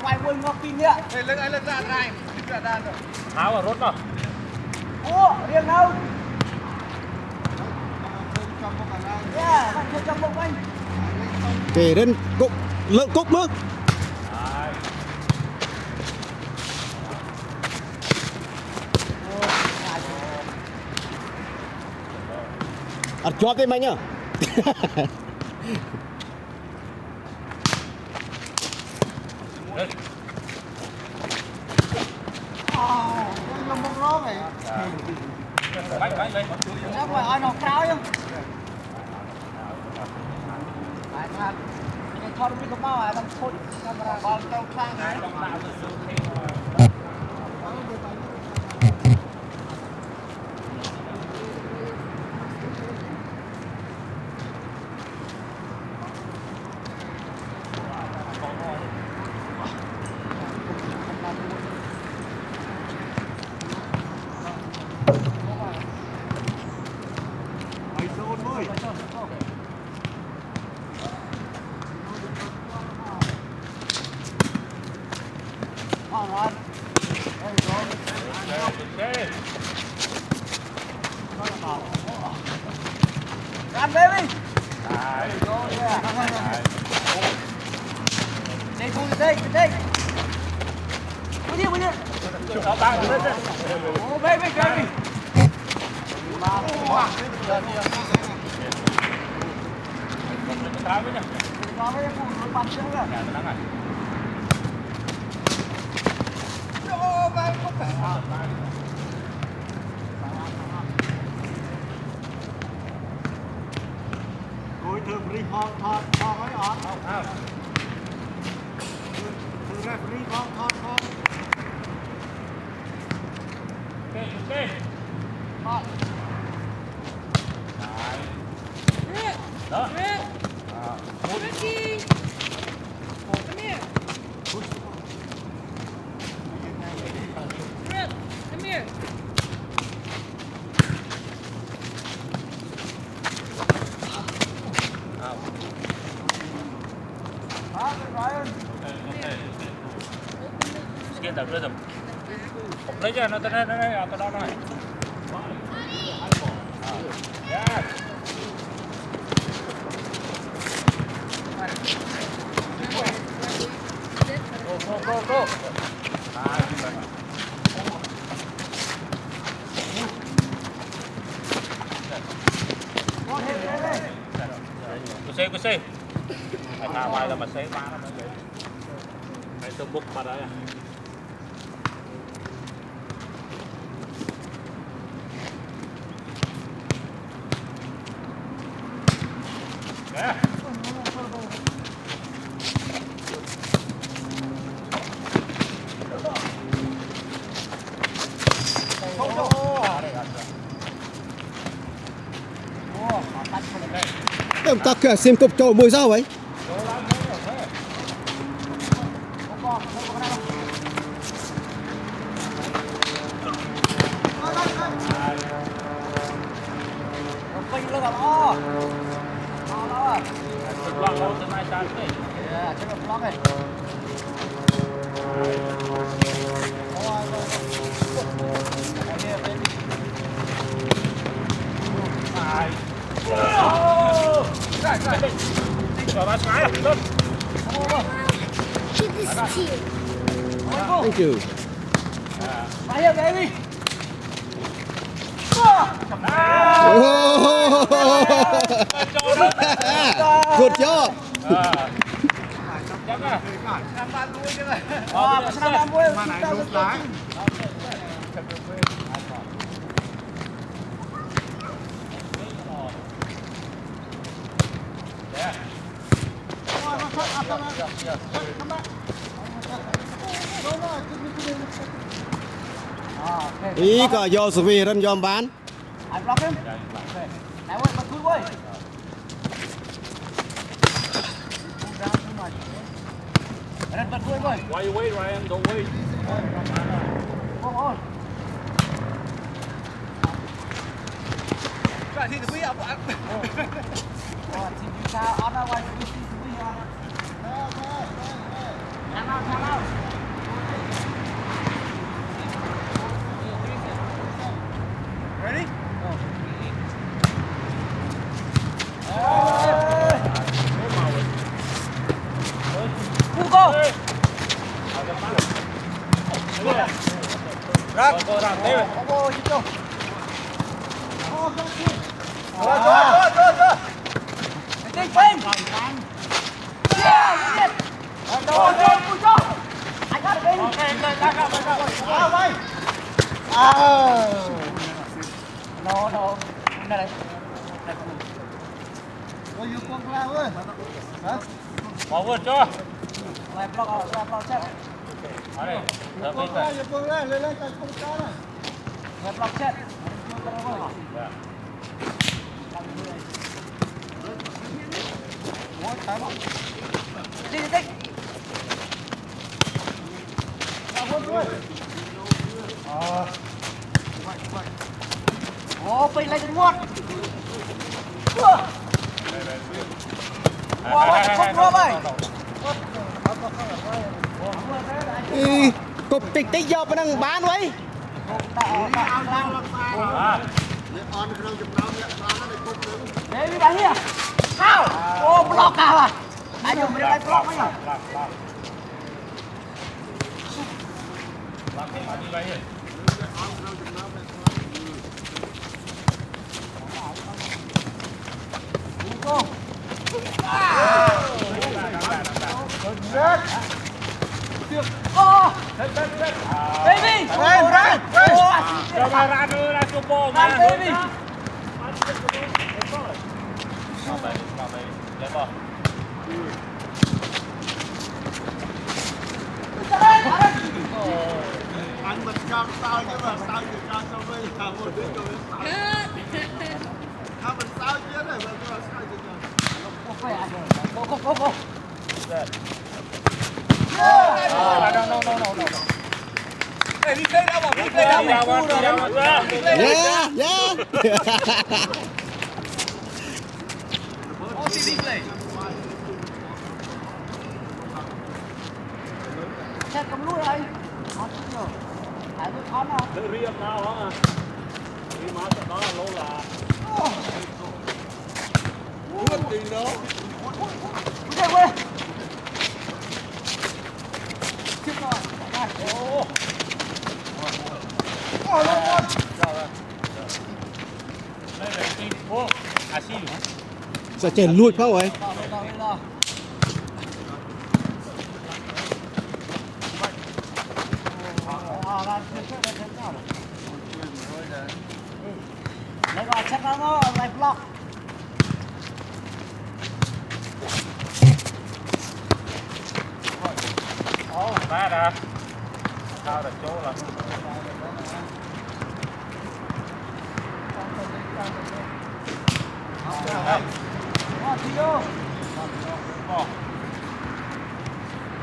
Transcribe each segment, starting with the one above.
Ngoài quân ngọc kinh nhá. Lên ra này, ra đàn rồi. Tháo vào rốt mà. Ủa, riêng đâu? Yeah, bạn chưa trong bụng anh. Kể đến cục lượng cục nữa. Ăn cho thêm anh nhá. Làm bông ró vậy. Bánh lên. Chắc phải ai nó cao chứ. Đấy, thật. Cái thon đi có bao à, đang thôi camera. Còn tao khang ấy. Run, baby! Đây, thôi, đây! Bước đi! Oh, baby! Tháo với nhá. Vào với phụ nó bắn trước rồi. Ô, ba không phải. Cối thường đi thon ấy on. Thường ra đi thon. Ok. Thon. Đó. Ricky! Come here. Rick, come here. Ryan. Get the rhythm. Lấy cho nó tới đây tới đó này. Yeah. Go. Cứ xe. Mày thả bài là mà xe ba nó mới. Mày tôi book mà đấy. Yeah. Em ta kìa xem cục trầu mùi rau ấy. Quay lưng to. To. Vlog lâu từ nay sang đấy. Yeah, check the vlog này. Rồi ba trái rồi. Tốt. Keep this team. Thank you. Right here, baby. Good job. Chắc à. Làm bạn nuôi chứ này. Sao làm quên? Mà này nốt lái. Ý có do sự vì rân dòm bán. I block him. Này ơi, bật cúi ơi. Ryan bật đuôi rồi. Why you wait, Ryan? Don't wait. Ôi. Bạn thì quý ông ăn. Thì sao ăn đâu anh đi đi ăn. Ăn nào. Ready? Hugo. Go down, David. Ôi chết Rồi. Tinh Phin. Yeah, Đâu rồi, cúi cho. Anh có được đi. Vào đây. No. Đây này. Ôi yêu con lao ơi. Hả? Bỏ vượt cho. Rồi block chết. Ở đây. Đợi Con lao yêu con lao lên cái không cá này. Rồi block chết. Dạ. Đi. Ồ, Phin lên muôn. Không luôn ơi. Cục tích vô bên đang bán vậy. Đấy đi bán here. Sao? Ô block à? Anh dùng cái block ấy nhỉ? Làm cái gì vậy? Cô. Baby. Cho mà ra nữa ra cho bò Run baby. Come baby. Lấy bò. Anh mình cho sao chứ mà sao thì cho sao bây giờ một đứa cho biết sao. Sao mình sao chứ này mà sao chứ Go. No. Ê, đi play đâu mà đi play đâu mà Đi ra. Yeah. Ô, đi play. Chết cầm lùi rồi. Nó chết rồi. Hãy cứ khó nào. Tự riêng nào hả? Đi má cho nó lỗ là. Luôn thì nó. Quay. Đây là team. Oh, I see you. Sao chèn lùi không vậy? Lấy vào chắc nó lại block. Ra đã. Sao được chỗ là. Theo.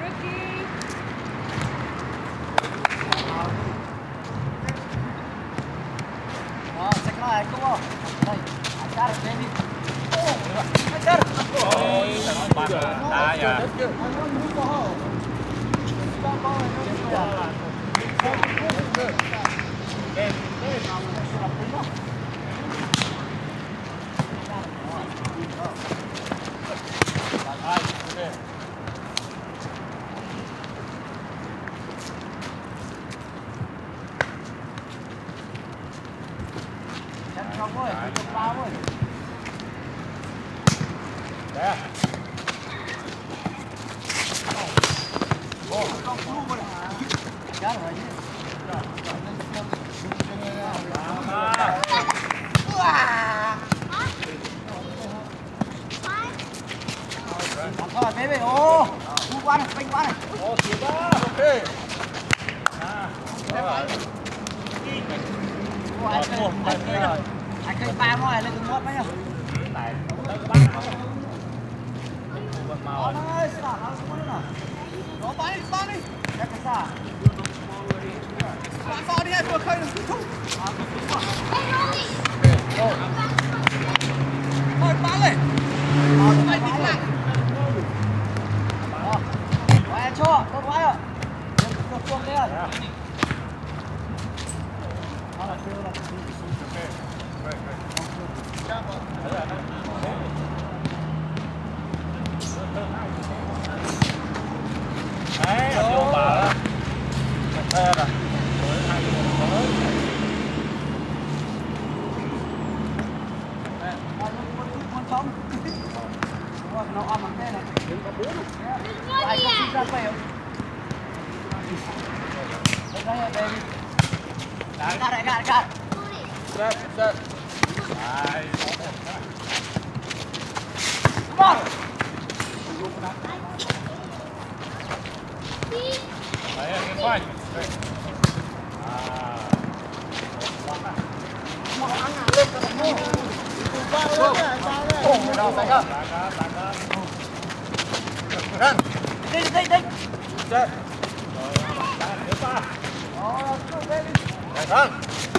Ricky. Check nó lại đúng không? Đây, I got it baby. I got it. Ôi, thằng bạn đá ya. Không ơi, không lao ơi. Đấy. Không cứu rồi. Chết rồi. Thôi baby, ô, cú quá này, binh quá này. Ô, kìa đó. Ok. Anh cây ba ngoài lên từng ngót mấy nhá. Này, nó bắt nó. Con màu. Ôi, sao nó xuống nữa. Đó bán đi. Chắc cái sao? Bạn đi hai vừa khơi được thu. Thôi bán lên. Mày đi lại. Quay cho, tôi quay rồi. Được chuông đi rồi. Đấy, anh vô bà đó. Thế rồi. Con sống. Nó ăn bằng thế này. Đừng có bún. Ai có xin ra về không? Đây, đây. Đại ca. Set, set. Đấy. Come on. Đấy, cái khoai. Đi. Set.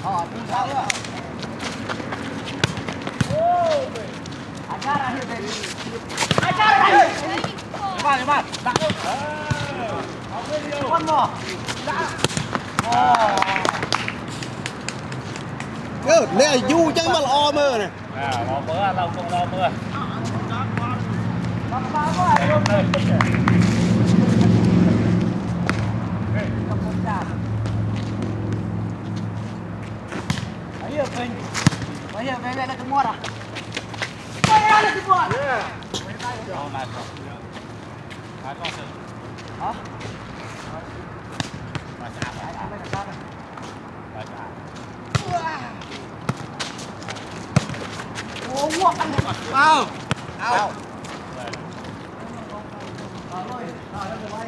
Thằng. Đi sao nữa? Ai ra đây. Đi bạn. Con mò. Nè du chẳng mà lo mơ nè. Lo mưa, lâu không lo mưa. Làm sao có ai không? Bây giờ về là cái mua à? Đây là cái mua. Hôm nay không. Ai có sự. Hả? Bà chả phải. Bà chả. Ủa, mua ăn được à? Ao. Rồi, rồi, rồi, rồi, rồi.